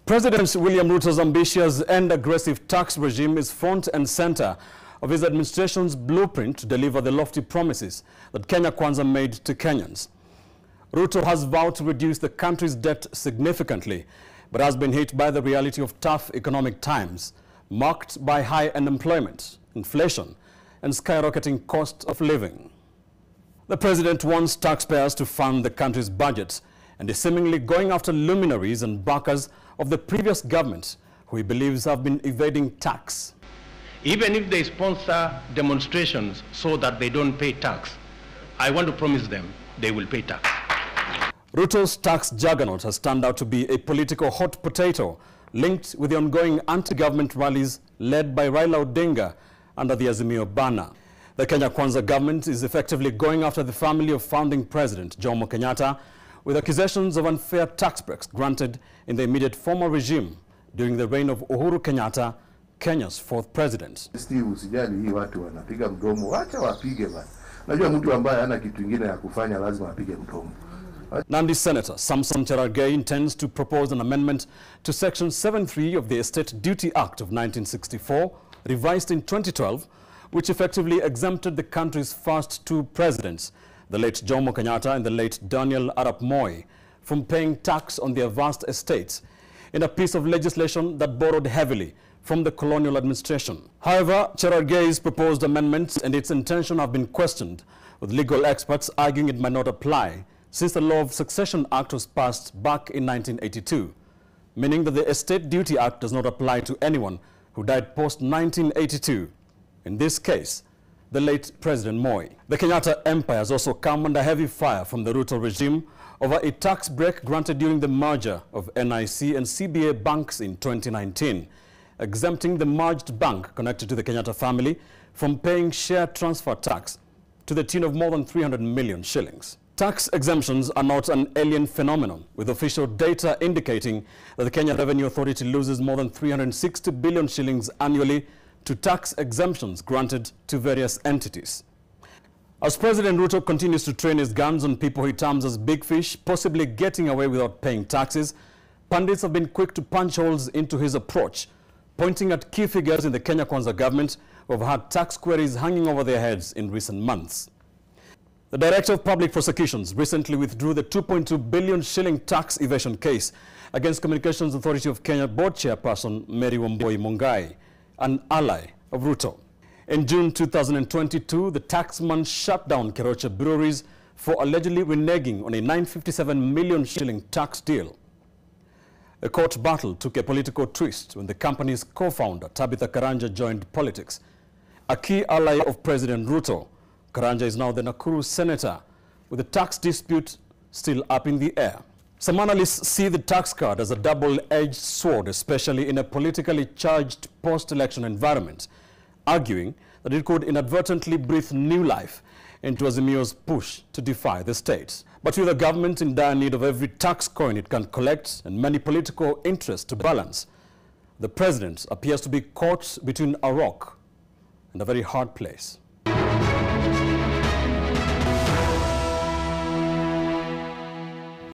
President William Ruto's ambitious and aggressive tax regime is front and center of his administration's blueprint to deliver the lofty promises that Kenya Kwanza made to Kenyans. Ruto has vowed to reduce the country's debt significantly, but has been hit by the reality of tough economic times, marked by high unemployment, inflation, and skyrocketing cost of living. The president wants taxpayers to fund the country's budget and is seemingly going after luminaries and backers of the previous government who he believes have been evading tax. Even if they sponsor demonstrations so that they don't pay tax, I want to promise them they will pay tax. Ruto's tax juggernaut has turned out to be a political hot potato linked with the ongoing anti-government rallies led by Raila Odinga under the Azimio banner. The Kenya Kwanza government is effectively going after the family of founding President Jomo Kenyatta with accusations of unfair tax breaks granted in the immediate former regime during the reign of Uhuru Kenyatta, Kenya's fourth president. Usijali hii watu wanapiga mdomo, acha wapige bana. Najua mtu ambaye hana kitu kingine ya kufanya lazima apige mdomo. Nandi Senator Cherargei intends to propose an amendment to Section 73 of the Estate Duty Act of 1964, revised in 2012, which effectively exempted the country's first two presidents, the late Jomo Kenyatta and the late Daniel Arap Moi, from paying tax on their vast estates, in a piece of legislation that borrowed heavily from the colonial administration. However, Cherargei's proposed amendments and its intention have been questioned, with legal experts arguing it might not apply since the Law of Succession Act was passed back in 1982, meaning that the Estate Duty Act does not apply to anyone who died post-1982. In this case, the late President Moi. The Kenyatta empire has also come under heavy fire from the Ruto regime over a tax break granted during the merger of NIC and CBA banks in 2019, exempting the merged bank connected to the Kenyatta family from paying share transfer tax to the tune of more than 300 million shillings. Tax exemptions are not an alien phenomenon, with official data indicating that the Kenya Revenue Authority loses more than 360 billion shillings annually to tax exemptions granted to various entities. As President Ruto continues to train his guns on people he terms as big fish, possibly getting away without paying taxes, pundits have been quick to punch holes into his approach, pointing at key figures in the Kenya Kwanza government who have had tax queries hanging over their heads in recent months. The Director of Public Prosecutions recently withdrew the 2.2 billion shilling tax evasion case against Communications Authority of Kenya Board Chairperson Mary Wambui Mungai, an ally of Ruto. In June 2022, the taxman shut down Keroche breweries for allegedly reneging on a 957 million shilling tax deal. A court battle took a political twist when the company's co-founder, Tabitha Karanja, joined politics. A key ally of President Ruto, Karanja is now the Nakuru senator, with the tax dispute still up in the air. Some analysts see the tax card as a double-edged sword, especially in a politically charged post-election environment, arguing that it could inadvertently breathe new life into Azimio's push to defy the state. But with a government in dire need of every tax coin it can collect and many political interests to balance, the president appears to be caught between a rock and a very hard place.